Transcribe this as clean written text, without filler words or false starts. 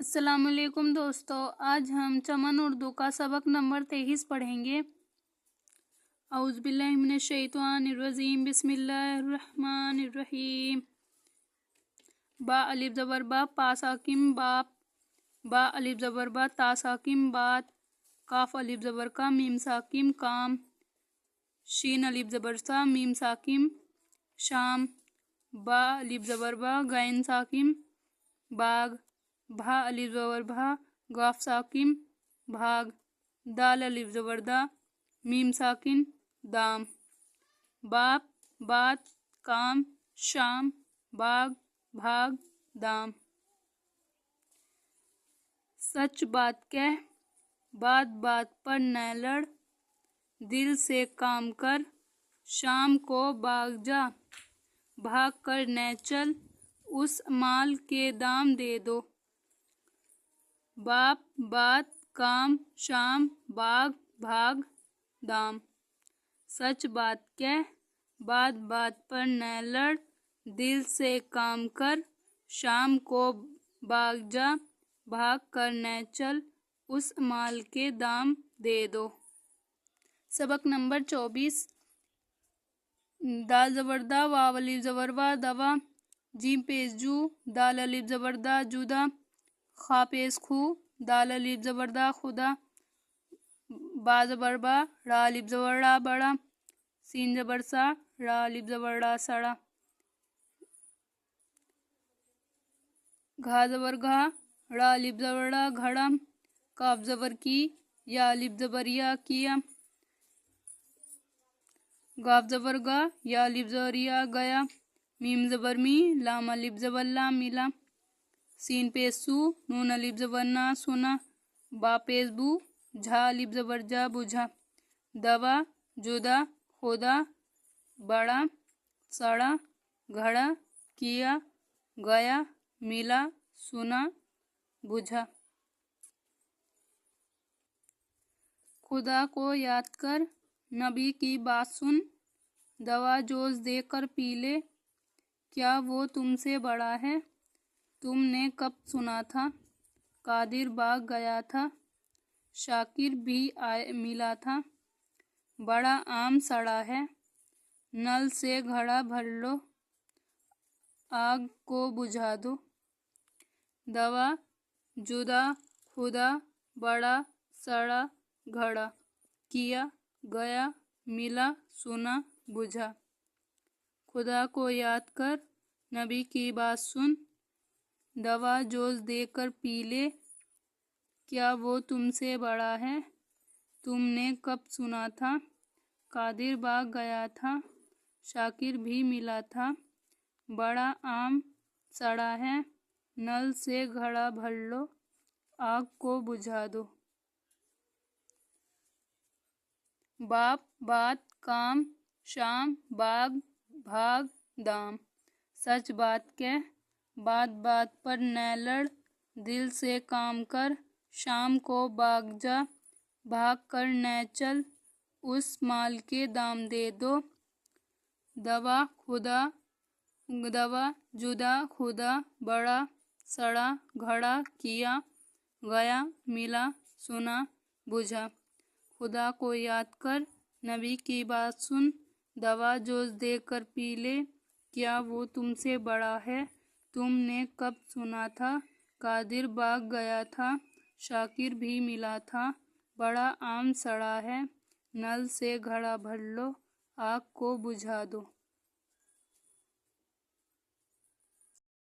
السلام علیکم دوستو، آج ہم چمن اردو کا سبق نمبر 23 پڑھیں گے۔ اعوذ باللہ من الشیطان الرجیم، بسم اللہ الرحمن الرحیم۔ با الف زبر با، پا ساکن باپ، با الف زبر با، تا ساکن بات، کاف الف زبر کا، میم ساکن کام، شین الف زبر سا، میم ساکن شام، با الف زبر با، غین ساکن باغ، بھا الف زبر بھا، غاف ساکن بھاگ، دال الف زبر دا، میم ساکن دام، باپ بات، کام شام، باغ بھاگ، دام۔ سچ بات کہہ، بات بات پر نہ لڑ، دل سے کام کر، شام کو باغ جا، بھاگ کر نہ چل، اس مال کے دام دے دو۔ باپ بات، کام شام، باغ بھاگ، دام۔ سچ بات کہہ، بات بات پر نہ لڑ، دل سے کام کر، شام کو باغ جا، بھاگ کر نہ چل، اس مال کے دام دے دو۔ سبق نمبر 24۔ دال زبر دا، واو الف زبر وا، دوا، جیم پیش جو، دال الف زبر دا، جدا، خا پیش خو، دال الف زبر دا، خدا، با زبر با، را الف زبر را، بڑا، سین زبر سا، را الف زبر را، سڑا، گھا زبر گھا، را الف زبر را، گھڑا، کاف زبر کی، یا الف زبر یا، کیا، گاف زبر گا، یا الف زبر یا، گیا، میم زبر می، لام الف زبر لا، ملا، سین پیش سو، نون الف زبر نا، سنا، با پیش بو، جھا الف زبر جا، بجھا، دوا، جدا، خدا، بڑا، سڑا، گھڑا، کیا، گیا، ملا، سنا، بجھا۔ خدا کو یاد کر، نبی کی بات سن، دوا جوش دے کر پی لے، کیا وہ تم سے بڑا ہے؟ تم نے کب سنا تھا؟ قادر باغ گیا تھا، شاکر بھی ملا تھا، بڑا آم سڑا ہے، نل سے گھڑا بھر لو، آگ کو بجھا دو۔ دوا، جدا، خدا، بڑا، سڑا، گھڑا، کیا، گیا، ملا، سنا، بجھا۔ خدا کو یاد کر، نبی کی بات سن، دوا جوش دے کر پی لے، کیا وہ تم سے بڑا ہے؟ تم نے کب سنا تھا؟ قادر باغ گیا تھا، شاکر بھی ملا تھا، بڑا آم سڑا ہے، نل سے گھڑا بھر لو، آگ کو بجھا دو۔ باپ بات، کام شام، باغ بھاگ، دام۔ سچ بات کہہ، بات بات پر نہ لڑ، دل سے کام کر، شام کو باغ جا، بھاگ کر نہ چل، اس مال کے دام دے دو۔ دوا جدا، خدا، بڑا، سڑا، گھڑا، کیا، گیا، ملا، سنا، بجھا۔ خدا کو یاد کر، نبی کی بات سن، دوا جوش دے کر پی لے، کیا وہ تم سے بڑا ہے؟ تم نے کب سنا تھا؟ قادر باغ گیا تھا، شاکر بھی ملا تھا، بڑا آم سڑا ہے، نل سے گھڑا بھر لو، آگ کو بجھا دو۔